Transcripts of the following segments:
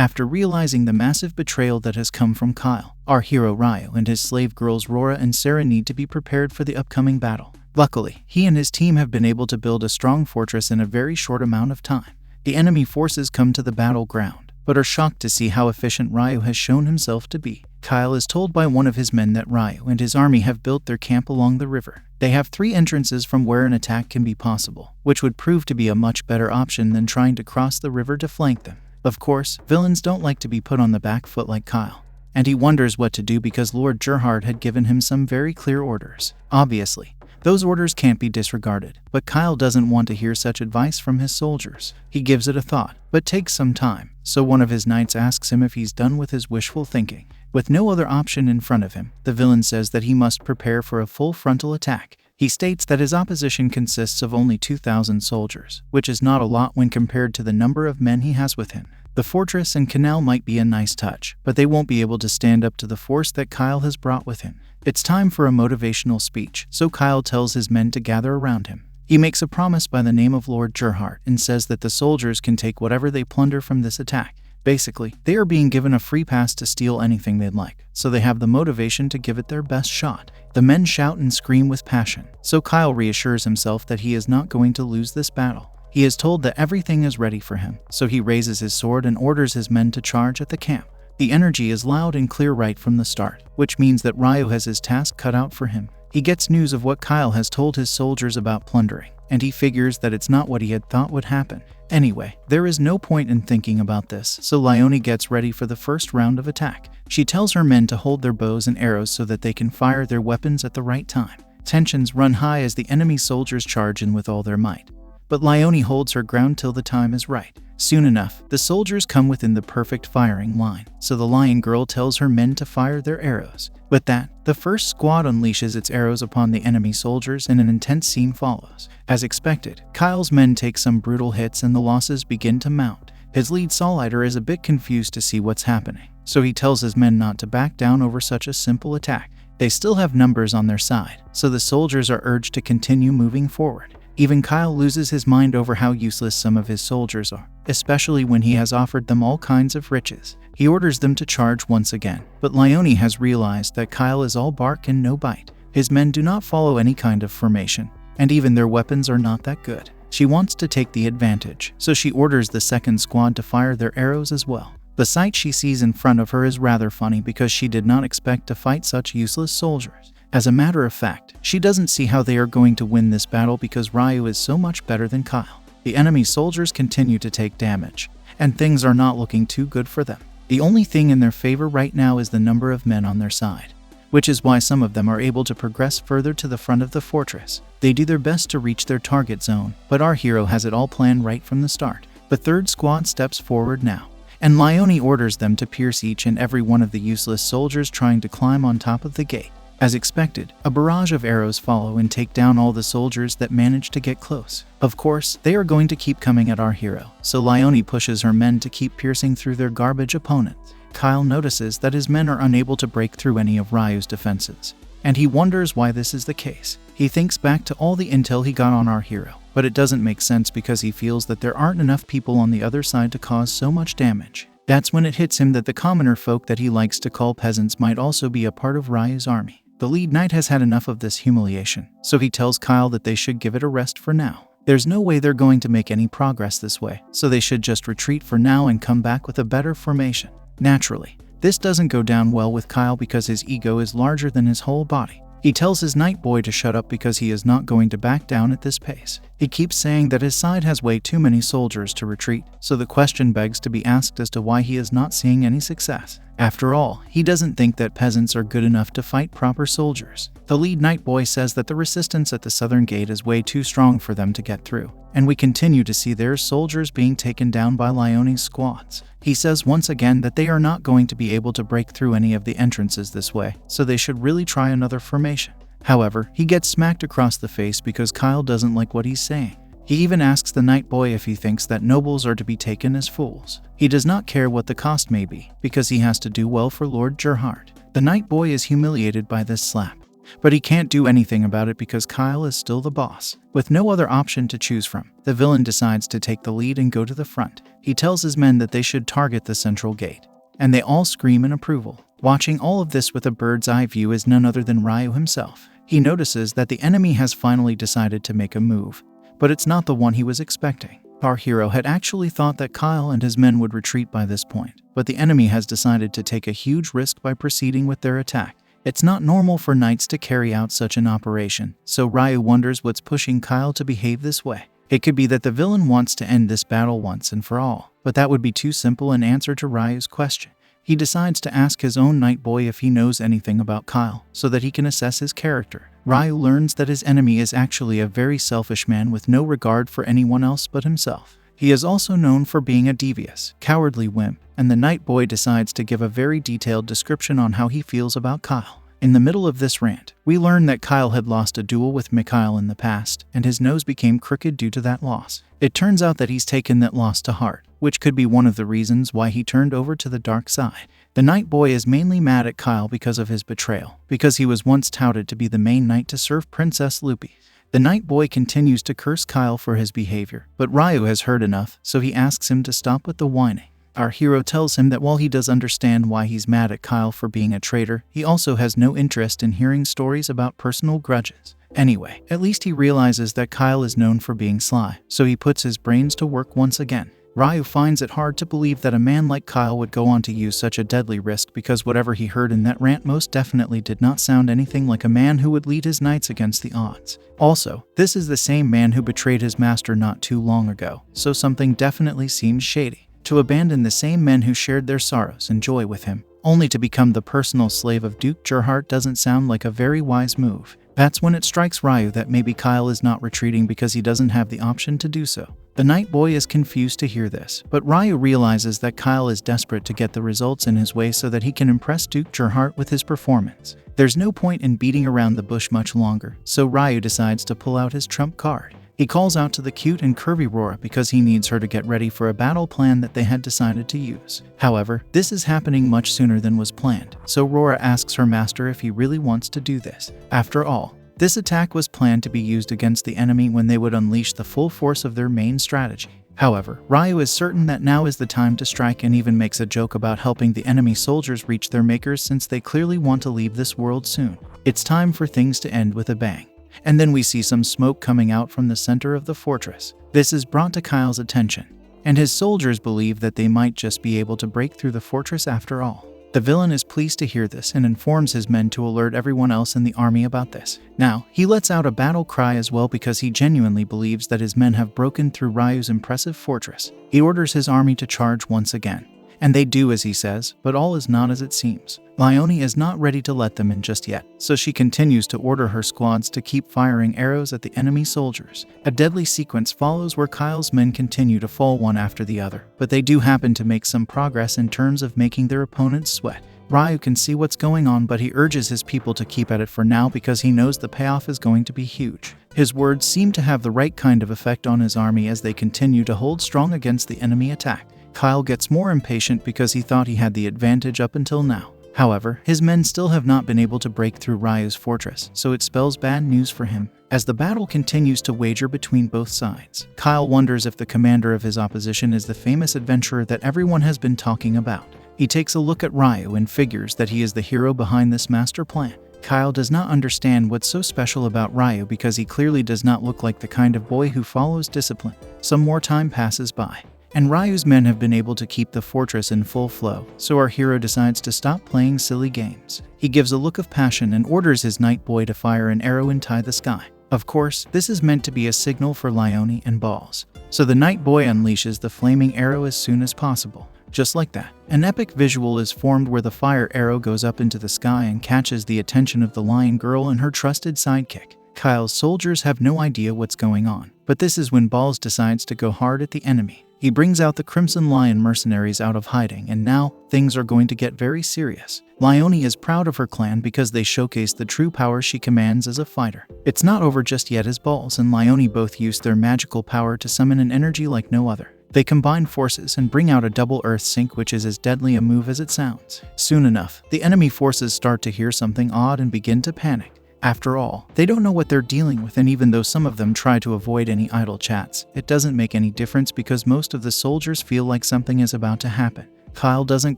After realizing the massive betrayal that has come from Kyle, our hero Ryu and his slave girls Rora and Sarah need to be prepared for the upcoming battle. Luckily, he and his team have been able to build a strong fortress in a very short amount of time. The enemy forces come to the battleground, but are shocked to see how efficient Ryu has shown himself to be. Kyle is told by one of his men that Ryu and his army have built their camp along the river. They have 3 entrances from where an attack can be possible, which would prove to be a much better option than trying to cross the river to flank them. Of course, villains don't like to be put on the back foot like Kyle, and he wonders what to do because Lord Gerhard had given him some very clear orders. Obviously, those orders can't be disregarded, but Kyle doesn't want to hear such advice from his soldiers. He gives it a thought, but takes some time, so one of his knights asks him if he's done with his wishful thinking. With no other option in front of him, the villain says that he must prepare for a full frontal attack. He states that his opposition consists of only 2,000 soldiers, which is not a lot when compared to the number of men he has with him. The fortress and canal might be a nice touch, but they won't be able to stand up to the force that Kyle has brought with him. It's time for a motivational speech, so Kyle tells his men to gather around him. He makes a promise by the name of Lord Gerhard and says that the soldiers can take whatever they plunder from this attack. Basically, they are being given a free pass to steal anything they'd like, so they have the motivation to give it their best shot. The men shout and scream with passion, so Kyle reassures himself that he is not going to lose this battle. He is told that everything is ready for him, so he raises his sword and orders his men to charge at the camp. The energy is loud and clear right from the start, which means that Ryu has his task cut out for him. He gets news of what Kyle has told his soldiers about plundering, and he figures that it's not what he had thought would happen. Anyway, there is no point in thinking about this, so Leone gets ready for the first round of attack. She tells her men to hold their bows and arrows so that they can fire their weapons at the right time. Tensions run high as the enemy soldiers charge in with all their might, but Leone holds her ground till the time is right. Soon enough, the soldiers come within the perfect firing line, so the lion girl tells her men to fire their arrows. With that, the first squad unleashes its arrows upon the enemy soldiers and an intense scene follows. As expected, Kyle's men take some brutal hits and the losses begin to mount. His lead Solider is a bit confused to see what's happening, so he tells his men not to back down over such a simple attack. They still have numbers on their side, so the soldiers are urged to continue moving forward. Even Kyle loses his mind over how useless some of his soldiers are, especially when he has offered them all kinds of riches. He orders them to charge once again, but Leone has realized that Kyle is all bark and no bite. His men do not follow any kind of formation, and even their weapons are not that good. She wants to take the advantage, so she orders the second squad to fire their arrows as well. The sight she sees in front of her is rather funny because she did not expect to fight such useless soldiers. As a matter of fact, she doesn't see how they are going to win this battle because Ryu is so much better than Kyle. The enemy soldiers continue to take damage, and things are not looking too good for them. The only thing in their favor right now is the number of men on their side, which is why some of them are able to progress further to the front of the fortress. They do their best to reach their target zone, but our hero has it all planned right from the start. The third squad steps forward now, and Leone orders them to pierce each and every one of the useless soldiers trying to climb on top of the gate. As expected, a barrage of arrows follow and take down all the soldiers that manage to get close. Of course, they are going to keep coming at our hero, so Leone pushes her men to keep piercing through their garbage opponents. Kyle notices that his men are unable to break through any of Ryu's defenses, and he wonders why this is the case. He thinks back to all the intel he got on our hero, but it doesn't make sense because he feels that there aren't enough people on the other side to cause so much damage. That's when it hits him that the commoner folk that he likes to call peasants might also be a part of Ryu's army. The lead knight has had enough of this humiliation, so he tells Kyle that they should give it a rest for now. There's no way they're going to make any progress this way, so they should just retreat for now and come back with a better formation. Naturally, this doesn't go down well with Kyle because his ego is larger than his whole body. He tells his knight boy to shut up because he is not going to back down at this pace. He keeps saying that his side has way too many soldiers to retreat, so the question begs to be asked as to why he is not seeing any success. After all, he doesn't think that peasants are good enough to fight proper soldiers. The lead knight boy says that the resistance at the southern gate is way too strong for them to get through, and we continue to see their soldiers being taken down by Leone's squads. He says once again that they are not going to be able to break through any of the entrances this way, so they should really try another formation. However, he gets smacked across the face because Kyle doesn't like what he's saying. He even asks the knight boy if he thinks that nobles are to be taken as fools. He does not care what the cost may be, because he has to do well for Lord Gerhard. The knight boy is humiliated by this slap, But he can't do anything about it because Kyle is still the boss. With no other option to choose from, the villain decides to take the lead and go to the front. He tells his men that they should target the central gate, and they all scream in approval. Watching all of this with a bird's eye view is none other than Ryu himself. He notices that the enemy has finally decided to make a move, but it's not the one he was expecting. Our hero had actually thought that Kyle and his men would retreat by this point, but the enemy has decided to take a huge risk by proceeding with their attack. It's not normal for knights to carry out such an operation, so Ryu wonders what's pushing Kyle to behave this way. It could be that the villain wants to end this battle once and for all, but that would be too simple an answer to Ryu's question. He decides to ask his own knight boy if he knows anything about Kyle, so that he can assess his character. Ryu learns that his enemy is actually a very selfish man with no regard for anyone else but himself. He is also known for being a devious, cowardly wimp, and the knight boy decides to give a very detailed description on how he feels about Kyle. In the middle of this rant, we learn that Kyle had lost a duel with Mikhail in the past, and his nose became crooked due to that loss. It turns out that he's taken that loss to heart, which could be one of the reasons why he turned over to the dark side. The knight boy is mainly mad at Kyle because of his betrayal, because he was once touted to be the main knight to serve Princess Lupi. The knight boy continues to curse Kyle for his behavior, but Ryu has heard enough, so he asks him to stop with the whining. Our hero tells him that while he does understand why he's mad at Kyle for being a traitor, he also has no interest in hearing stories about personal grudges. Anyway, at least he realizes that Kyle is known for being sly, so he puts his brains to work once again. Ryu finds it hard to believe that a man like Kyle would go on to use such a deadly risk because whatever he heard in that rant most definitely did not sound anything like a man who would lead his knights against the odds. Also, this is the same man who betrayed his master not too long ago, so something definitely seems shady. To abandon the same men who shared their sorrows and joy with him, only to become the personal slave of Duke Gerhardt doesn't sound like a very wise move. That's when it strikes Ryu that maybe Kyle is not retreating because he doesn't have the option to do so. The knight boy is confused to hear this, but Ryu realizes that Kyle is desperate to get the results in his way so that he can impress Duke Gerhardt with his performance. There's no point in beating around the bush much longer, so Ryu decides to pull out his trump card. He calls out to the cute and curvy Rora because he needs her to get ready for a battle plan that they had decided to use. However, this is happening much sooner than was planned, so Rora asks her master if he really wants to do this. After all, this attack was planned to be used against the enemy when they would unleash the full force of their main strategy. However, Ryu is certain that now is the time to strike and even makes a joke about helping the enemy soldiers reach their makers since they clearly want to leave this world soon. It's time for things to end with a bang. And then we see some smoke coming out from the center of the fortress. This is brought to Kyle's attention, and his soldiers believe that they might just be able to break through the fortress after all. The villain is pleased to hear this and informs his men to alert everyone else in the army about this. Now, he lets out a battle cry as well because he genuinely believes that his men have broken through Ryu's impressive fortress. He orders his army to charge once again, and they do as he says, but all is not as it seems. Leone is not ready to let them in just yet, so she continues to order her squads to keep firing arrows at the enemy soldiers. A deadly sequence follows where Kyle's men continue to fall one after the other, but they do happen to make some progress in terms of making their opponents sweat. Ryu can see what's going on, but he urges his people to keep at it for now because he knows the payoff is going to be huge. His words seem to have the right kind of effect on his army as they continue to hold strong against the enemy attack. Kyle gets more impatient because he thought he had the advantage up until now. However, his men still have not been able to break through Ryu's fortress, so it spells bad news for him. As the battle continues to wager between both sides, Kyle wonders if the commander of his opposition is the famous adventurer that everyone has been talking about. He takes a look at Ryu and figures that he is the hero behind this master plan. Kyle does not understand what's so special about Ryu because he clearly does not look like the kind of boy who follows discipline. Some more time passes by, and Ryu's men have been able to keep the fortress in full flow, so our hero decides to stop playing silly games. He gives a look of passion and orders his knight boy to fire an arrow into the sky. Of course, this is meant to be a signal for Leone and Balls, so the knight boy unleashes the flaming arrow as soon as possible. Just like that, an epic visual is formed where the fire arrow goes up into the sky and catches the attention of the lion girl and her trusted sidekick. Kyle's soldiers have no idea what's going on, but this is when Balls decides to go hard at the enemy. He brings out the Crimson Lion mercenaries out of hiding, and now things are going to get very serious. Leone is proud of her clan because they showcase the true power she commands as a fighter. It's not over just yet as Balls and Leone both use their magical power to summon an energy like no other. They combine forces and bring out a double earth sync, which is as deadly a move as it sounds. Soon enough, the enemy forces start to hear something odd and begin to panic. After all, they don't know what they're dealing with, and even though some of them try to avoid any idle chats, it doesn't make any difference because most of the soldiers feel like something is about to happen. Kyle doesn't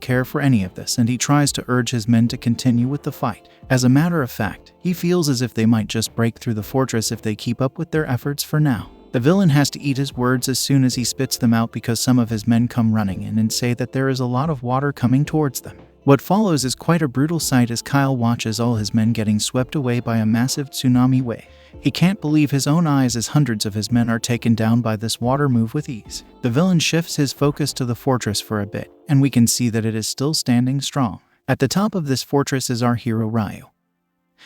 care for any of this, and he tries to urge his men to continue with the fight. As a matter of fact, he feels as if they might just break through the fortress if they keep up with their efforts for now. The villain has to eat his words as soon as he spits them out because some of his men come running in and say that there is a lot of water coming towards them. What follows is quite a brutal sight as Kyle watches all his men getting swept away by a massive tsunami wave. He can't believe his own eyes as hundreds of his men are taken down by this water move with ease. The villain shifts his focus to the fortress for a bit, and we can see that it is still standing strong. At the top of this fortress is our hero Ryu,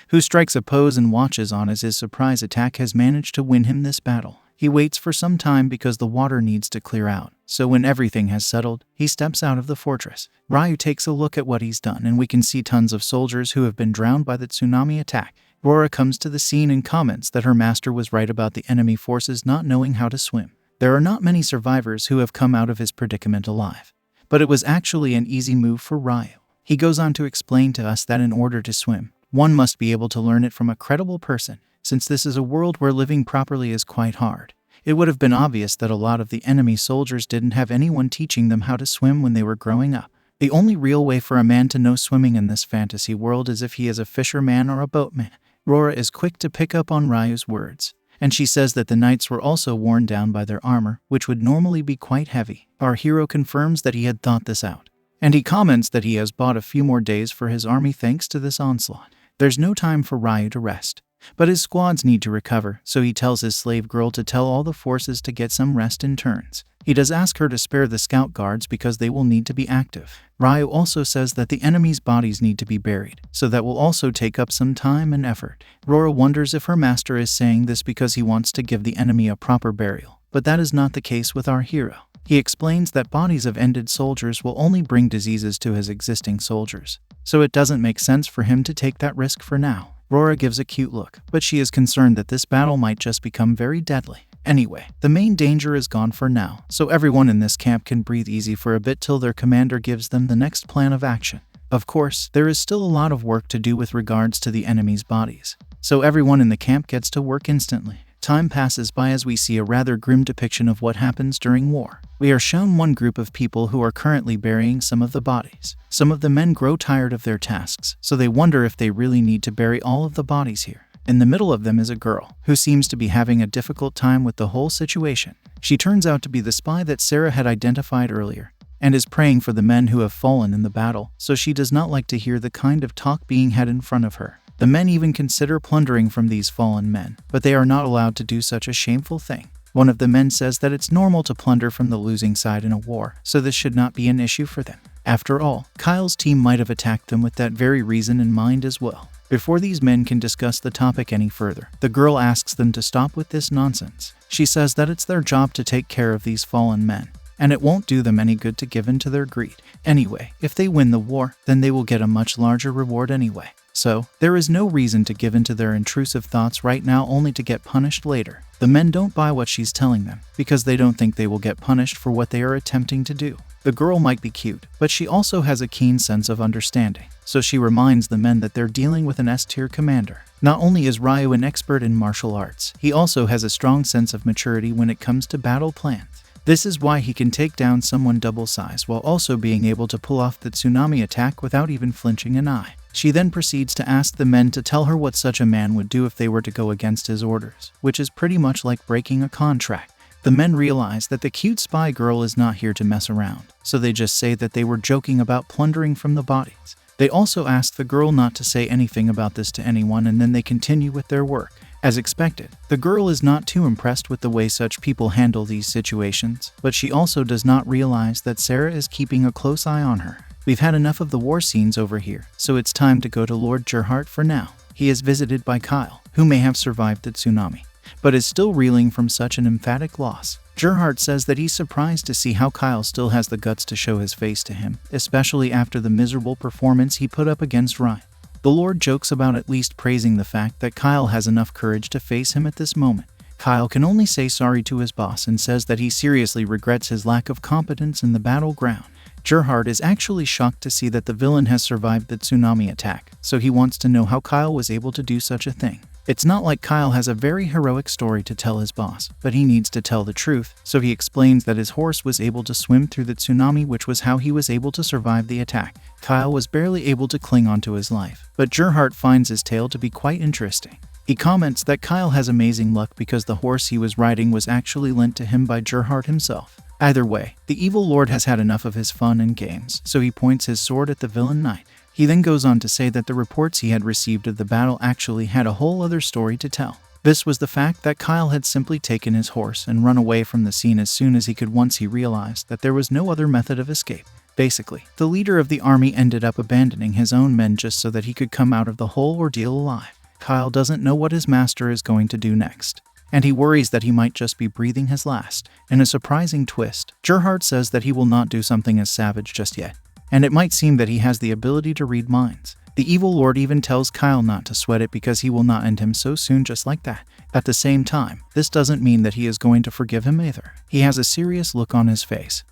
who strikes a pose and watches on as his surprise attack has managed to win him this battle. He waits for some time because the water needs to clear out, so when everything has settled, he steps out of the fortress. Ryu takes a look at what he's done, and we can see tons of soldiers who have been drowned by the tsunami attack. Rora comes to the scene and comments that her master was right about the enemy forces not knowing how to swim. There are not many survivors who have come out of his predicament alive, but it was actually an easy move for Ryu. He goes on to explain to us that in order to swim, one must be able to learn it from a credible person. Since this is a world where living properly is quite hard, it would have been obvious that a lot of the enemy soldiers didn't have anyone teaching them how to swim when they were growing up. The only real way for a man to know swimming in this fantasy world is if he is a fisherman or a boatman. Rora is quick to pick up on Ryu's words, and she says that the knights were also worn down by their armor, which would normally be quite heavy. Our hero confirms that he had thought this out, and he comments that he has bought a few more days for his army thanks to this onslaught. There's no time for Ryu to rest, but his squads need to recover, so he tells his slave girl to tell all the forces to get some rest in turns. He does ask her to spare the scout guards because they will need to be active. Ryu also says that the enemy's bodies need to be buried, so that will also take up some time and effort. Rora wonders if her master is saying this because he wants to give the enemy a proper burial, but that is not the case with our hero. He explains that bodies of ended soldiers will only bring diseases to his existing soldiers, so it doesn't make sense for him to take that risk for now. Rora gives a cute look, but she is concerned that this battle might just become very deadly. Anyway, the main danger is gone for now, so everyone in this camp can breathe easy for a bit till their commander gives them the next plan of action. Of course, there is still a lot of work to do with regards to the enemy's bodies, so everyone in the camp gets to work instantly. Time passes by as we see a rather grim depiction of what happens during war. We are shown one group of people who are currently burying some of the bodies. Some of the men grow tired of their tasks, so they wonder if they really need to bury all of the bodies here. In the middle of them is a girl, who seems to be having a difficult time with the whole situation. She turns out to be the spy that Sarah had identified earlier, and is praying for the men who have fallen in the battle, so she does not like to hear the kind of talk being had in front of her. The men even consider plundering from these fallen men, but they are not allowed to do such a shameful thing. One of the men says that it's normal to plunder from the losing side in a war, so this should not be an issue for them. After all, Kyle's team might have attacked them with that very reason in mind as well. Before these men can discuss the topic any further, the girl asks them to stop with this nonsense. She says that it's their job to take care of these fallen men, and it won't do them any good to give in to their greed. Anyway, if they win the war, then they will get a much larger reward anyway. So, there is no reason to give in to their intrusive thoughts right now only to get punished later. The men don't buy what she's telling them, because they don't think they will get punished for what they are attempting to do. The girl might be cute, but she also has a keen sense of understanding, so she reminds the men that they're dealing with an S-tier commander. Not only is Ryu an expert in martial arts, he also has a strong sense of maturity when it comes to battle plans. This is why he can take down someone double size while also being able to pull off the tsunami attack without even flinching an eye. She then proceeds to ask the men to tell her what such a man would do if they were to go against his orders, which is pretty much like breaking a contract. The men realize that the cute spy girl is not here to mess around, so they just say that they were joking about plundering from the bodies. They also ask the girl not to say anything about this to anyone, and then they continue with their work. As expected, the girl is not too impressed with the way such people handle these situations, but she also does not realize that Sarah is keeping a close eye on her. We've had enough of the war scenes over here, so it's time to go to Lord Gerhardt for now. He is visited by Kyle, who may have survived the tsunami, but is still reeling from such an emphatic loss. Gerhardt says that he's surprised to see how Kyle still has the guts to show his face to him, especially after the miserable performance he put up against Ryan. The Lord jokes about at least praising the fact that Kyle has enough courage to face him at this moment. Kyle can only say sorry to his boss and says that he seriously regrets his lack of competence in the battleground. Gerhardt is actually shocked to see that the villain has survived the tsunami attack, so he wants to know how Kyle was able to do such a thing. It's not like Kyle has a very heroic story to tell his boss, but he needs to tell the truth, so he explains that his horse was able to swim through the tsunami, which was how he was able to survive the attack. Kyle was barely able to cling onto his life, but Gerhardt finds his tale to be quite interesting. He comments that Kyle has amazing luck because the horse he was riding was actually lent to him by Gerhardt himself. Either way, the evil lord has had enough of his fun and games, so he points his sword at the villain knight. He then goes on to say that the reports he had received of the battle actually had a whole other story to tell. This was the fact that Kyle had simply taken his horse and run away from the scene as soon as he could once he realized that there was no other method of escape. Basically, the leader of the army ended up abandoning his own men just so that he could come out of the whole ordeal alive. Kyle doesn't know what his master is going to do next, and he worries that he might just be breathing his last. In a surprising twist, Gerhardt says that he will not do something as savage just yet, and it might seem that he has the ability to read minds. The evil lord even tells Kyle not to sweat it because he will not end him so soon just like that. At the same time, this doesn't mean that he is going to forgive him either. He has a serious look on his face,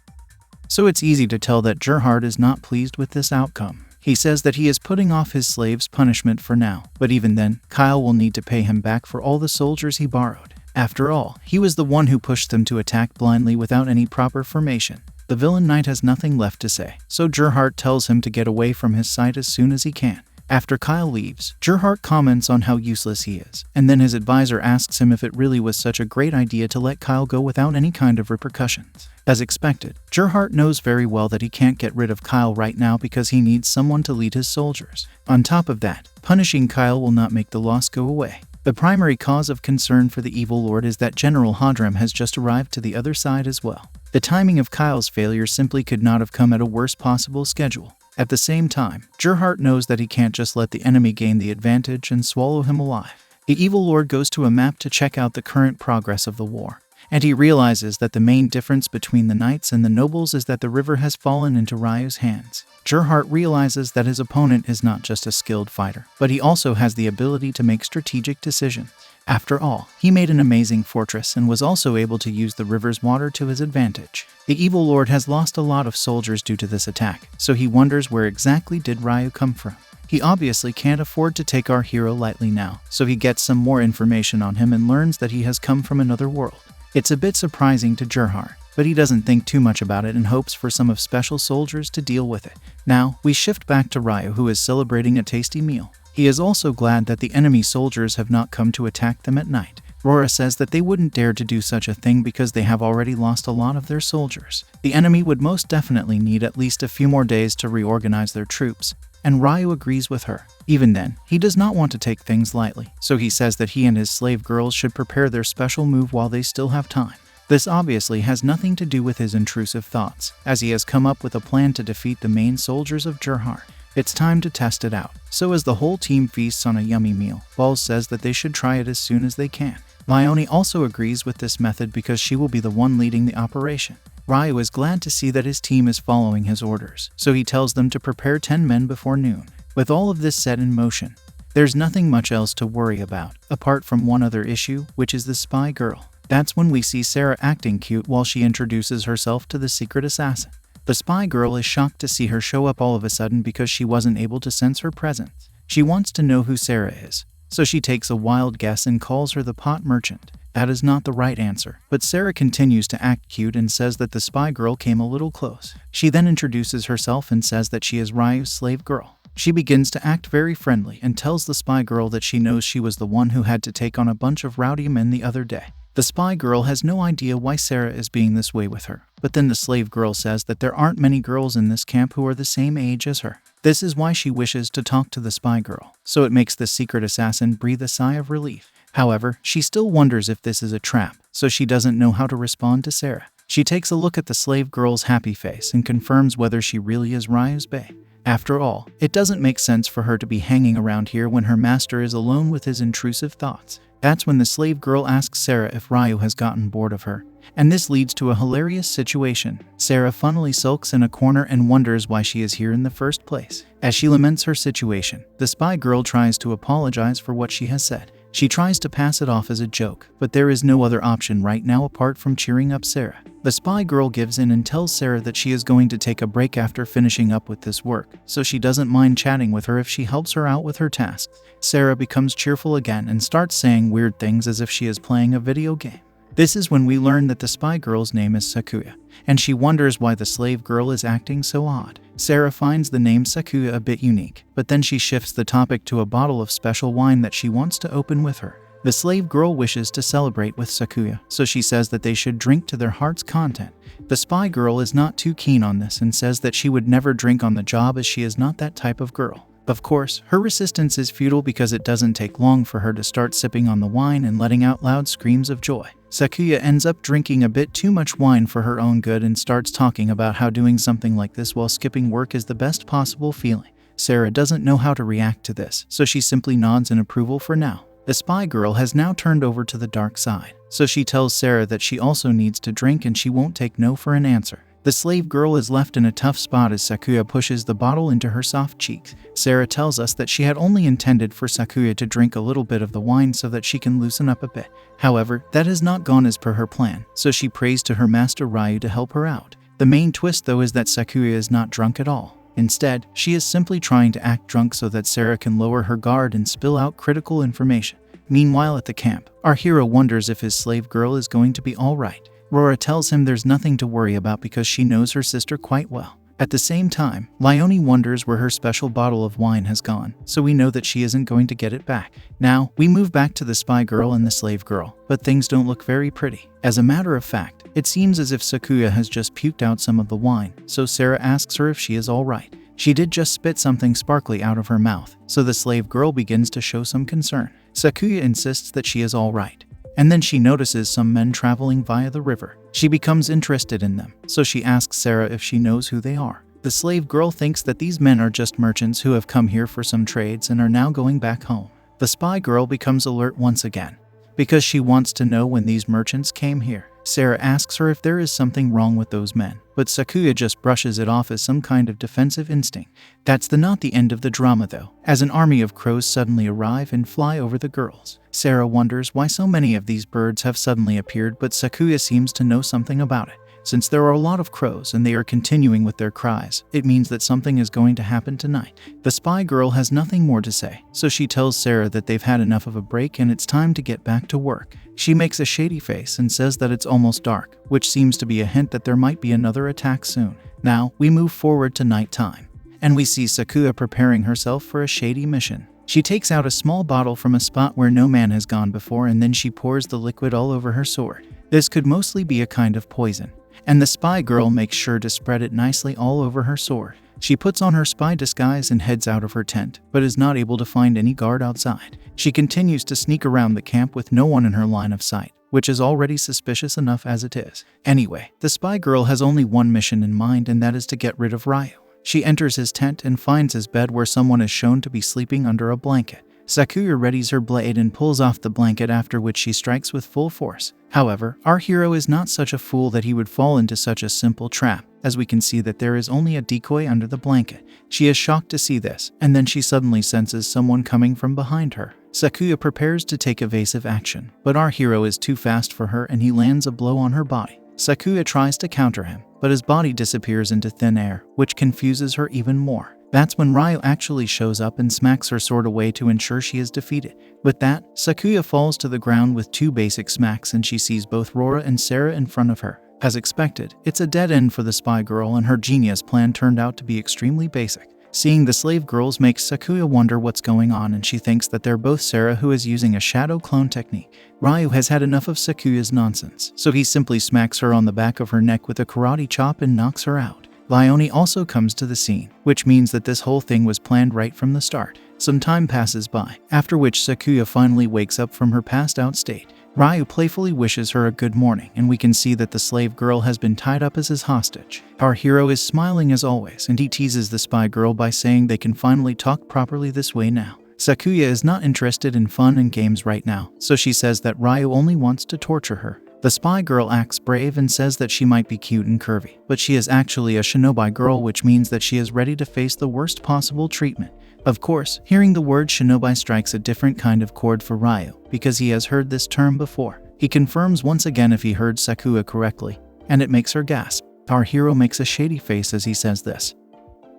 so it's easy to tell that Gerhardt is not pleased with this outcome. He says that he is putting off his slave's punishment for now, but even then, Kyle will need to pay him back for all the soldiers he borrowed. After all, he was the one who pushed them to attack blindly without any proper formation. The villain knight has nothing left to say, so Gerhardt tells him to get away from his sight as soon as he can. After Kyle leaves, Gerhardt comments on how useless he is, and then his advisor asks him if it really was such a great idea to let Kyle go without any kind of repercussions. As expected, Gerhardt knows very well that he can't get rid of Kyle right now because he needs someone to lead his soldiers. On top of that, punishing Kyle will not make the loss go away. The primary cause of concern for the evil lord is that General Hadram has just arrived to the other side as well. The timing of Kyle's failure simply could not have come at a worse possible schedule. At the same time, Gerhardt knows that he can't just let the enemy gain the advantage and swallow him alive. The evil lord goes to a map to check out the current progress of the war, and he realizes that the main difference between the knights and the nobles is that the river has fallen into Ryu's hands. Gerhardt realizes that his opponent is not just a skilled fighter, but he also has the ability to make strategic decisions. After all, he made an amazing fortress and was also able to use the river's water to his advantage. The evil lord has lost a lot of soldiers due to this attack, so he wonders where exactly did Ryu come from. He obviously can't afford to take our hero lightly now, so he gets some more information on him and learns that he has come from another world. It's a bit surprising to Gerhardt, but he doesn't think too much about it and hopes for some of special soldiers to deal with it. Now, we shift back to Ryu, who is celebrating a tasty meal. He is also glad that the enemy soldiers have not come to attack them at night. Rora says that they wouldn't dare to do such a thing because they have already lost a lot of their soldiers. The enemy would most definitely need at least a few more days to reorganize their troops, and Ryu agrees with her. Even then, he does not want to take things lightly, so he says that he and his slave girls should prepare their special move while they still have time. This obviously has nothing to do with his intrusive thoughts, as he has come up with a plan to defeat the main soldiers of Gerhardt. It's time to test it out. So as the whole team feasts on a yummy meal, Balls says that they should try it as soon as they can. Leone also agrees with this method because she will be the one leading the operation. Ryu is glad to see that his team is following his orders, so he tells them to prepare 10 men before noon. With all of this set in motion, there's nothing much else to worry about, apart from one other issue, which is the spy girl. That's when we see Sarah acting cute while she introduces herself to the secret assassin. The spy girl is shocked to see her show up all of a sudden because she wasn't able to sense her presence. She wants to know who Sarah is, so she takes a wild guess and calls her the pot merchant. That is not the right answer, but Sarah continues to act cute and says that the spy girl came a little close. She then introduces herself and says that she is Ryu's slave girl. She begins to act very friendly and tells the spy girl that she knows she was the one who had to take on a bunch of rowdy men the other day. The spy girl has no idea why Sarah is being this way with her, but then the slave girl says that there aren't many girls in this camp who are the same age as her. This is why she wishes to talk to the spy girl, so it makes the secret assassin breathe a sigh of relief. However, she still wonders if this is a trap, so she doesn't know how to respond to Sarah. She takes a look at the slave girl's happy face and confirms whether she really is Ryu's bae. After all, it doesn't make sense for her to be hanging around here when her master is alone with his intrusive thoughts. That's when the slave girl asks Sarah if Ryu has gotten bored of her, and this leads to a hilarious situation. Sarah funnily sulks in a corner and wonders why she is here in the first place. As she laments her situation, the spy girl tries to apologize for what she has said. She tries to pass it off as a joke, but there is no other option right now apart from cheering up Sarah. The spy girl gives in and tells Sarah that she is going to take a break after finishing up with this work, so she doesn't mind chatting with her if she helps her out with her tasks. Sarah becomes cheerful again and starts saying weird things as if she is playing a video game. This is when we learn that the spy girl's name is Sakuya, and she wonders why the slave girl is acting so odd. Sarah finds the name Sakuya a bit unique, but then she shifts the topic to a bottle of special wine that she wants to open with her. The slave girl wishes to celebrate with Sakuya, so she says that they should drink to their heart's content. The spy girl is not too keen on this and says that she would never drink on the job as she is not that type of girl. Of course, her resistance is futile because it doesn't take long for her to start sipping on the wine and letting out loud screams of joy. Sakuya ends up drinking a bit too much wine for her own good and starts talking about how doing something like this while skipping work is the best possible feeling. Sarah doesn't know how to react to this, so she simply nods in approval for now. The spy girl has now turned over to the dark side, so she tells Sarah that she also needs to drink and she won't take no for an answer. The slave girl is left in a tough spot as Sakuya pushes the bottle into her soft cheeks. Sarah tells us that she had only intended for Sakuya to drink a little bit of the wine so that she can loosen up a bit. However, that has not gone as per her plan, so she prays to her master Ryu to help her out. The main twist though is that Sakuya is not drunk at all. Instead, she is simply trying to act drunk so that Sarah can lower her guard and spill out critical information. Meanwhile at the camp, our hero wonders if his slave girl is going to be alright. Rora tells him there's nothing to worry about because she knows her sister quite well. At the same time, Leonie wonders where her special bottle of wine has gone, so we know that she isn't going to get it back. Now, we move back to the spy girl and the slave girl, but things don't look very pretty. As a matter of fact, it seems as if Sakuya has just puked out some of the wine, so Sarah asks her if she is alright. She did just spit something sparkly out of her mouth, so the slave girl begins to show some concern. Sakuya insists that she is alright. And then she notices some men traveling via the river. She becomes interested in them, so she asks Sarah if she knows who they are. The slave girl thinks that these men are just merchants who have come here for some trades and are now going back home. The spy girl becomes alert once again, because she wants to know when these merchants came here. Sarah asks her if there is something wrong with those men, but Sakuya just brushes it off as some kind of defensive instinct. That's not the end of the drama though, as an army of crows suddenly arrive and fly over the girls. Sarah wonders why so many of these birds have suddenly appeared, but Sakuya seems to know something about it. Since there are a lot of crows and they are continuing with their cries, it means that something is going to happen tonight. The spy girl has nothing more to say, so she tells Sarah that they've had enough of a break and it's time to get back to work. She makes a shady face and says that it's almost dark, which seems to be a hint that there might be another attack soon. Now, we move forward to nighttime, and we see Sakuya preparing herself for a shady mission. She takes out a small bottle from a spot where no man has gone before, and then she pours the liquid all over her sword. This could mostly be a kind of poison, and the spy girl makes sure to spread it nicely all over her sword. She puts on her spy disguise and heads out of her tent, but is not able to find any guard outside. She continues to sneak around the camp with no one in her line of sight, which is already suspicious enough as it is. Anyway, the spy girl has only one mission in mind, and that is to get rid of Ryu. She enters his tent and finds his bed where someone is shown to be sleeping under a blanket. Sakuya readies her blade and pulls off the blanket, after which she strikes with full force. However, our hero is not such a fool that he would fall into such a simple trap, as we can see that there is only a decoy under the blanket. She is shocked to see this, and then she suddenly senses someone coming from behind her. Sakuya prepares to take evasive action, but our hero is too fast for her and he lands a blow on her body. Sakuya tries to counter him, but his body disappears into thin air, which confuses her even more. That's when Ryu actually shows up and smacks her sword away to ensure she is defeated. With that, Sakuya falls to the ground with two basic smacks and she sees both Rora and Sarah in front of her. As expected, it's a dead end for the spy girl, and her genius plan turned out to be extremely basic. Seeing the slave girls makes Sakuya wonder what's going on, and she thinks that they're both Sarah, who is using a shadow clone technique. Ryu has had enough of Sakuya's nonsense, so he simply smacks her on the back of her neck with a karate chop and knocks her out. Leonie also comes to the scene, which means that this whole thing was planned right from the start. Some time passes by, after which Sakuya finally wakes up from her passed out state. Ryu playfully wishes her a good morning, and we can see that the slave girl has been tied up as his hostage. Our hero is smiling as always, and he teases the spy girl by saying they can finally talk properly this way now. Sakuya is not interested in fun and games right now, so she says that Ryu only wants to torture her. The spy girl acts brave and says that she might be cute and curvy, but she is actually a shinobi girl, which means that she is ready to face the worst possible treatment. Of course, hearing the word shinobi strikes a different kind of chord for Ryu, because he has heard this term before. He confirms once again if he heard Sakuya correctly, and it makes her gasp. Our hero makes a shady face as he says this.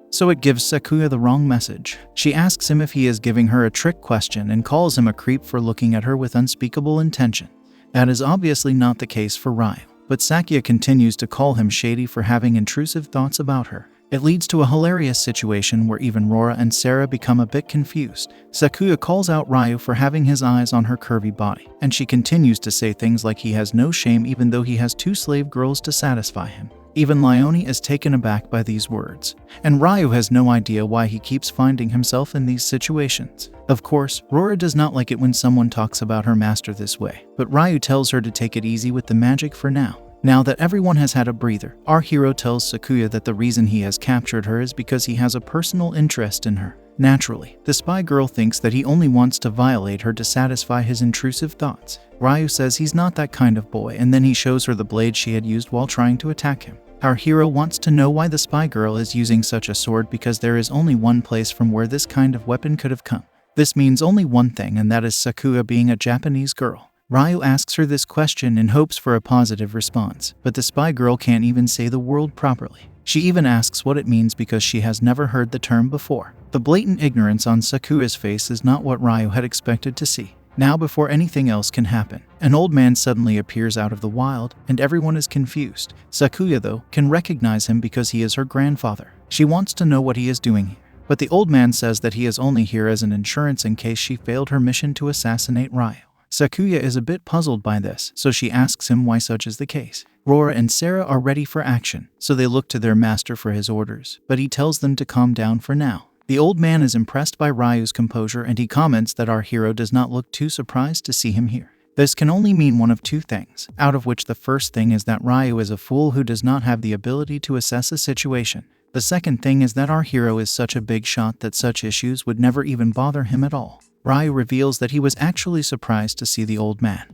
So it gives Sakuya the wrong message. She asks him if he is giving her a trick question and calls him a creep for looking at her with unspeakable intention. That is obviously not the case for Ryu, but Sakuya continues to call him shady for having intrusive thoughts about her. It leads to a hilarious situation where even Rora and Sarah become a bit confused. Sakuya calls out Ryu for having his eyes on her curvy body, and she continues to say things like he has no shame even though he has 2 slave girls to satisfy him. Even Leone is taken aback by these words, and Ryu has no idea why he keeps finding himself in these situations. Of course, Rora does not like it when someone talks about her master this way, but Ryu tells her to take it easy with the magic for now. Now that everyone has had a breather, our hero tells Sakuya that the reason he has captured her is because he has a personal interest in her. Naturally, the spy girl thinks that he only wants to violate her to satisfy his intrusive thoughts. Ryu says he's not that kind of boy, and then he shows her the blade she had used while trying to attack him. Our hero wants to know why the spy girl is using such a sword because there is only one place from where this kind of weapon could have come. This means only one thing, and that is Sakuya being a Japanese girl. Ryu asks her this question in hopes for a positive response, but the spy girl can't even say the word properly. She even asks what it means because she has never heard the term before. The blatant ignorance on Sakuya's face is not what Ryu had expected to see. Now, before anything else can happen, an old man suddenly appears out of the wild, and everyone is confused. Sakuya, though, can recognize him because he is her grandfather. She wants to know what he is doing here, but the old man says that he is only here as an insurance in case she failed her mission to assassinate Ryu. Sakuya is a bit puzzled by this, so she asks him why such is the case. Rora and Sarah are ready for action, so they look to their master for his orders, but he tells them to calm down for now. The old man is impressed by Ryu's composure, and he comments that our hero does not look too surprised to see him here. This can only mean one of 2 things, out of which the first thing is that Ryu is a fool who does not have the ability to assess a situation. The second thing is that our hero is such a big shot that such issues would never even bother him at all. Ryu reveals that he was actually surprised to see the old man.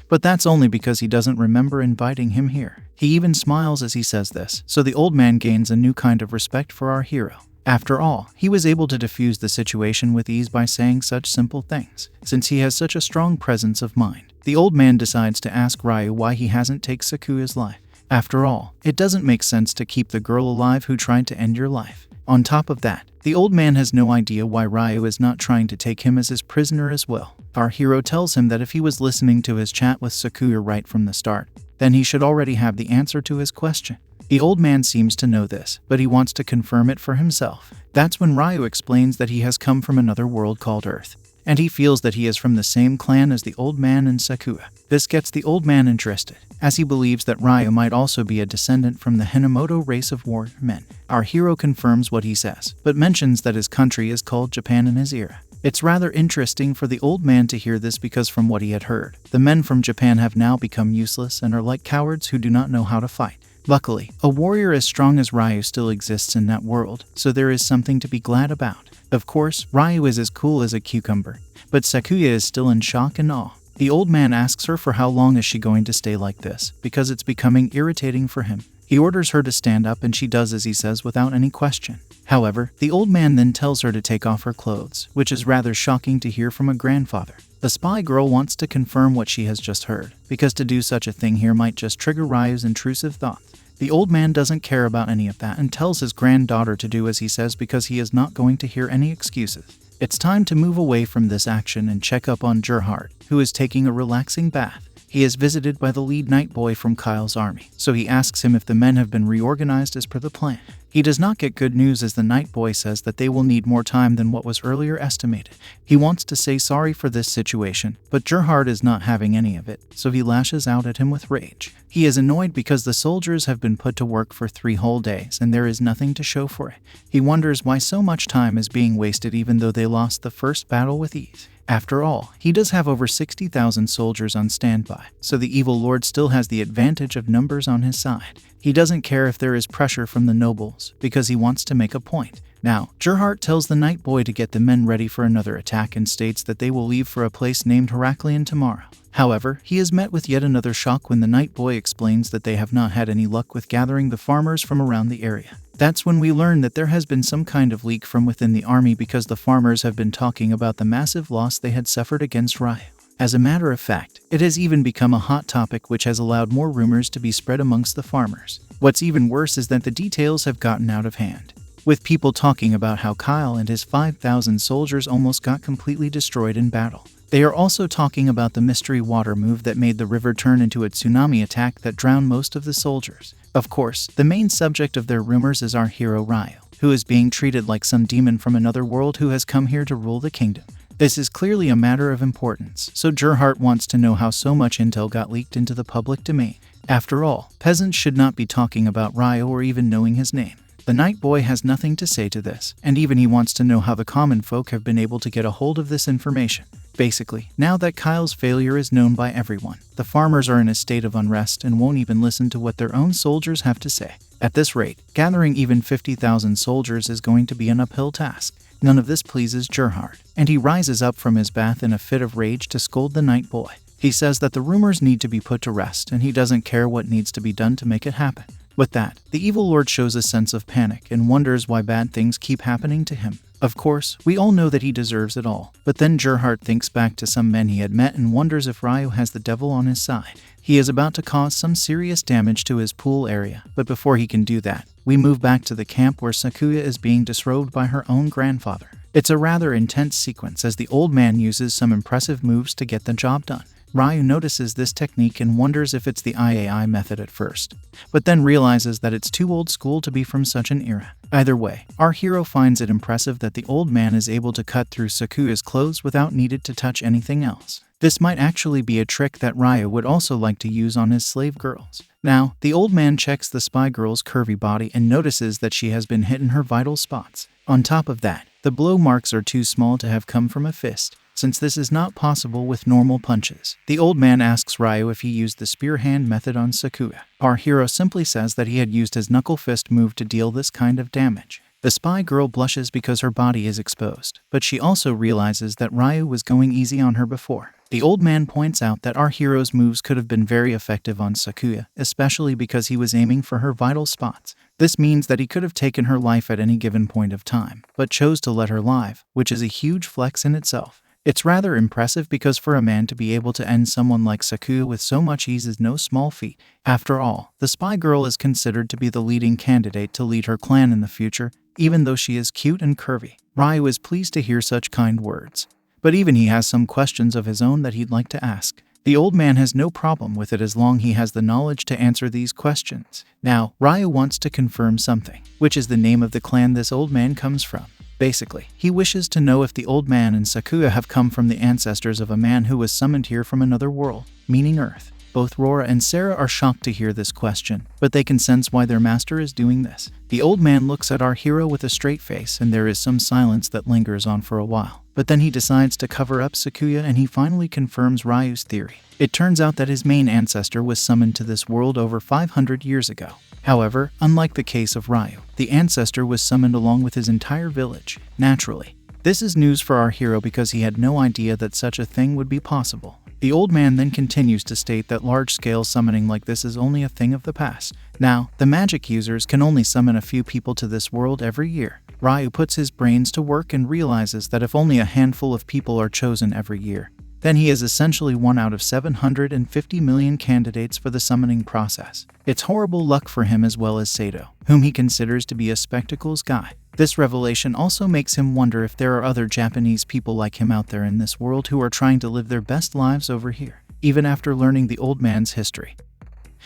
But that's only because he doesn't remember inviting him here. He even smiles as he says this, so the old man gains a new kind of respect for our hero. After all, he was able to defuse the situation with ease by saying such simple things. Since he has such a strong presence of mind, the old man decides to ask Ryu why he hasn't taken Sakuya's life. After all, it doesn't make sense to keep the girl alive who tried to end your life. On top of that, the old man has no idea why Ryu is not trying to take him as his prisoner as well. Our hero tells him that if he was listening to his chat with Sakuya right from the start, then he should already have the answer to his question. The old man seems to know this, but he wants to confirm it for himself. That's when Ryu explains that he has come from another world called Earth, and he feels that he is from the same clan as the old man and Sakuya. This gets the old man interested, as he believes that Ryu might also be a descendant from the Hinomoto race of warrior men. Our hero confirms what he says, but mentions that his country is called Japan in his era. It's rather interesting for the old man to hear this because from what he had heard, the men from Japan have now become useless and are like cowards who do not know how to fight. Luckily, a warrior as strong as Ryu still exists in that world, so there is something to be glad about. Of course, Ryu is as cool as a cucumber, but Sakuya is still in shock and awe. The old man asks her for how long is she going to stay like this, because it's becoming irritating for him. He orders her to stand up and she does as he says without any question. However, the old man then tells her to take off her clothes, which is rather shocking to hear from a grandfather. The spy girl wants to confirm what she has just heard, because to do such a thing here might just trigger Ryu's intrusive thoughts. The old man doesn't care about any of that and tells his granddaughter to do as he says because he is not going to hear any excuses. It's time to move away from this action and check up on Gerhard, who is taking a relaxing bath. He is visited by the lead night boy from Kyle's army, so he asks him if the men have been reorganized as per the plan. He does not get good news as the night boy says that they will need more time than what was earlier estimated. He wants to say sorry for this situation, but Gerhard is not having any of it, so he lashes out at him with rage. He is annoyed because the soldiers have been put to work for 3 whole days and there is nothing to show for it. He wonders why so much time is being wasted even though they lost the first battle with ease. After all, he does have over 60,000 soldiers on standby, so the evil lord still has the advantage of numbers on his side. He doesn't care if there is pressure from the nobles, because he wants to make a point. Now, Gerhard tells the night boy to get the men ready for another attack and states that they will leave for a place named Heraklion tomorrow. However, he is met with yet another shock when the night boy explains that they have not had any luck with gathering the farmers from around the area. That's when we learn that there has been some kind of leak from within the army because the farmers have been talking about the massive loss they had suffered against Ryu. As a matter of fact, it has even become a hot topic which has allowed more rumors to be spread amongst the farmers. What's even worse is that the details have gotten out of hand, with people talking about how Kyle and his 5,000 soldiers almost got completely destroyed in battle. They are also talking about the mystery water move that made the river turn into a tsunami attack that drowned most of the soldiers. Of course, the main subject of their rumors is our hero Ryu, who is being treated like some demon from another world who has come here to rule the kingdom. This is clearly a matter of importance, so Gerhardt wants to know how so much intel got leaked into the public domain. After all, peasants should not be talking about Ryu or even knowing his name. The Night Boy has nothing to say to this, and even he wants to know how the common folk have been able to get a hold of this information. Basically, now that Kyle's failure is known by everyone, the farmers are in a state of unrest and won't even listen to what their own soldiers have to say. At this rate, gathering even 50,000 soldiers is going to be an uphill task. None of this pleases Gerhardt, and he rises up from his bath in a fit of rage to scold the Night Boy. He says that the rumors need to be put to rest, and he doesn't care what needs to be done to make it happen. With that, the evil lord shows a sense of panic and wonders why bad things keep happening to him. Of course, we all know that he deserves it all, but then Gerhardt thinks back to some men he had met and wonders if Ryu has the devil on his side. He is about to cause some serious damage to his pool area, but before he can do that, we move back to the camp where Sakuya is being disrobed by her own grandfather. It's a rather intense sequence as the old man uses some impressive moves to get the job done. Ryu notices this technique and wonders if it's the IAI method at first, but then realizes that it's too old school to be from such an era. Either way, our hero finds it impressive that the old man is able to cut through Sakuya's clothes without needing to touch anything else. This might actually be a trick that Ryu would also like to use on his slave girls. Now, the old man checks the spy girl's curvy body and notices that she has been hit in her vital spots. On top of that, the blow marks are too small to have come from a fist, since this is not possible with normal punches. The old man asks Ryu if he used the spear hand method on Sakuya. Our hero simply says that he had used his knuckle fist move to deal this kind of damage. The spy girl blushes because her body is exposed, but she also realizes that Ryu was going easy on her before. The old man points out that our hero's moves could have been very effective on Sakuya, especially because he was aiming for her vital spots. This means that he could have taken her life at any given point of time, but chose to let her live, which is a huge flex in itself. It's rather impressive because for a man to be able to end someone like Sakuya with so much ease is no small feat. After all, the spy girl is considered to be the leading candidate to lead her clan in the future, even though she is cute and curvy. Ryu is pleased to hear such kind words, but even he has some questions of his own that he'd like to ask. The old man has no problem with it as long he has the knowledge to answer these questions. Now, Ryu wants to confirm something, which is the name of the clan this old man comes from. Basically, he wishes to know if the old man and Sakuya have come from the ancestors of a man who was summoned here from another world, meaning Earth. Both Rora and Sarah are shocked to hear this question, but they can sense why their master is doing this. The old man looks at our hero with a straight face and there is some silence that lingers on for a while. But then he decides to cover up Sakuya and he finally confirms Ryu's theory. It turns out that his main ancestor was summoned to this world over 500 years ago. However, unlike the case of Ryu, the ancestor was summoned along with his entire village. Naturally, this is news for our hero because he had no idea that such a thing would be possible. The old man then continues to state that large-scale summoning like this is only a thing of the past. Now, the magic users can only summon a few people to this world every year. Ryu puts his brains to work and realizes that if only a handful of people are chosen every year, then he is essentially 1 out of 750 million candidates for the summoning process. It's horrible luck for him as well as Sato, whom he considers to be a spectacles guy. This revelation also makes him wonder if there are other Japanese people like him out there in this world who are trying to live their best lives over here, even after learning the old man's history.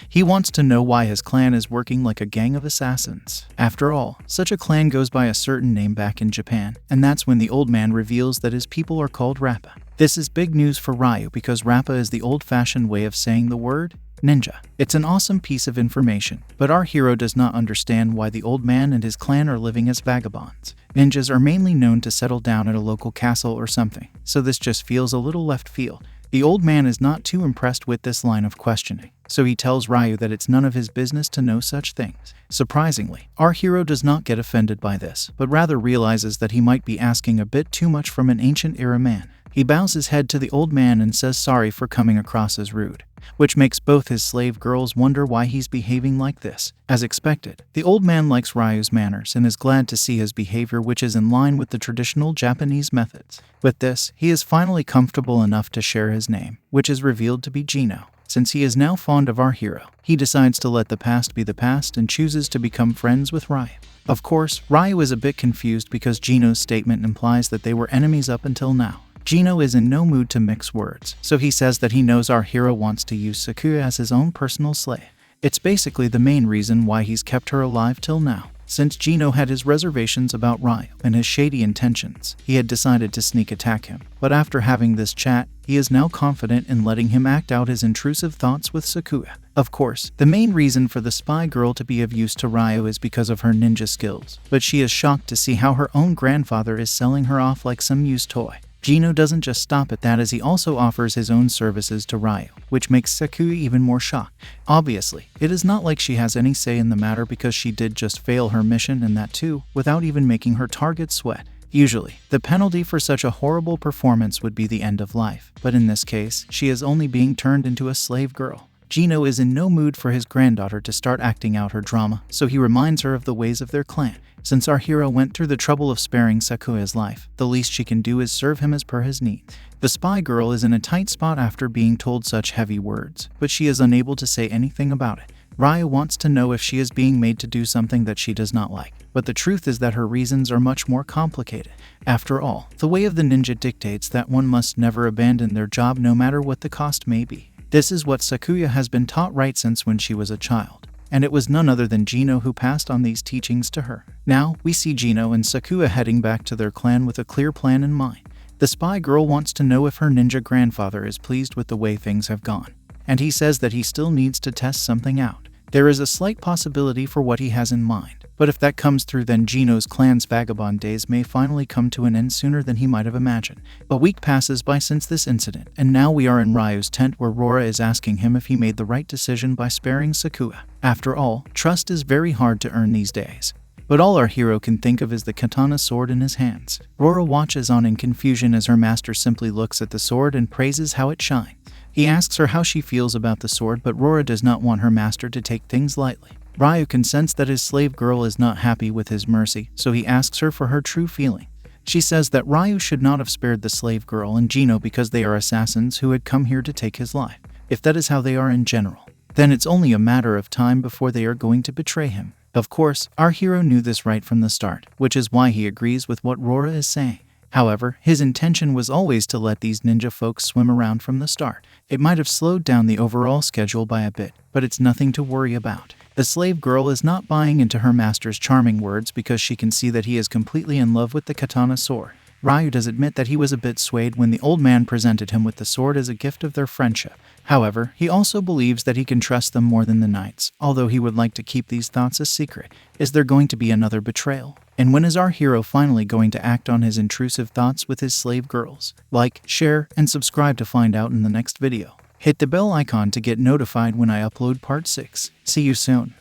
He wants to know why his clan is working like a gang of assassins. After all, such a clan goes by a certain name back in Japan, and that's when the old man reveals that his people are called Rappa. This is big news for Ryu because Rappa is the old-fashioned way of saying the word ninja. It's an awesome piece of information, but our hero does not understand why the old man and his clan are living as vagabonds. Ninjas are mainly known to settle down at a local castle or something, so this just feels a little left field. The old man is not too impressed with this line of questioning, so he tells Ryu that it's none of his business to know such things. Surprisingly, our hero does not get offended by this, but rather realizes that he might be asking a bit too much from an ancient era man. He bows his head to the old man and says sorry for coming across as rude, which makes both his slave girls wonder why he's behaving like this. As expected, the old man likes Ryu's manners and is glad to see his behavior, which is in line with the traditional Japanese methods. With this, he is finally comfortable enough to share his name, which is revealed to be Gino. Since he is now fond of our hero, he decides to let the past be the past and chooses to become friends with Ryu. Of course, Ryu is a bit confused because Gino's statement implies that they were enemies up until now. Gino is in no mood to mix words, so he says that he knows our hero wants to use Sakuya as his own personal slave. It's basically the main reason why he's kept her alive till now. Since Gino had his reservations about Ryu and his shady intentions, he had decided to sneak attack him. But after having this chat, he is now confident in letting him act out his intrusive thoughts with Sakuya. Of course, the main reason for the spy girl to be of use to Ryu is because of her ninja skills, but she is shocked to see how her own grandfather is selling her off like some used toy. Gino doesn't just stop at that, as he also offers his own services to Ryu, which makes Sakuya even more shocked. Obviously, it is not like she has any say in the matter because she did just fail her mission, and that too, without even making her target sweat. Usually, the penalty for such a horrible performance would be the end of life, but in this case, she is only being turned into a slave girl. Gino is in no mood for his granddaughter to start acting out her drama, so he reminds her of the ways of their clan. Since our hero went through the trouble of sparing Sakuya's life, the least she can do is serve him as per his needs. The spy girl is in a tight spot after being told such heavy words, but she is unable to say anything about it. Ryu wants to know if she is being made to do something that she does not like, but the truth is that her reasons are much more complicated. After all, the way of the ninja dictates that one must never abandon their job no matter what the cost may be. This is what Sakuya has been taught right since when she was a child, and it was none other than Gino who passed on these teachings to her. Now, we see Gino and Sakuya heading back to their clan with a clear plan in mind. The spy girl wants to know if her ninja grandfather is pleased with the way things have gone, and he says that he still needs to test something out. There is a slight possibility for what he has in mind, but if that comes through, then Gino's clan's vagabond days may finally come to an end sooner than he might have imagined. A week passes by since this incident, and now we are in Ryu's tent where Rora is asking him if he made the right decision by sparing Sakuya. After all, trust is very hard to earn these days. But all our hero can think of is the katana sword in his hands. Rora watches on in confusion as her master simply looks at the sword and praises how it shines. He asks her how she feels about the sword, but Rora does not want her master to take things lightly. Ryu can sense that his slave girl is not happy with his mercy, so he asks her for her true feeling. She says that Ryu should not have spared the slave girl and Gino because they are assassins who had come here to take his life. If that is how they are in general, then it's only a matter of time before they are going to betray him. Of course, our hero knew this right from the start, which is why he agrees with what Rora is saying. However, his intention was always to let these ninja folks swim around from the start. It might have slowed down the overall schedule by a bit, but it's nothing to worry about. The slave girl is not buying into her master's charming words because she can see that he is completely in love with the katana sword. Ryu does admit that he was a bit swayed when the old man presented him with the sword as a gift of their friendship. However, he also believes that he can trust them more than the knights, although he would like to keep these thoughts a secret. Is there going to be another betrayal? And when is our hero finally going to act on his intrusive thoughts with his slave girls? Like, share, and subscribe to find out in the next video. Hit the bell icon to get notified when I upload part 6. See you soon.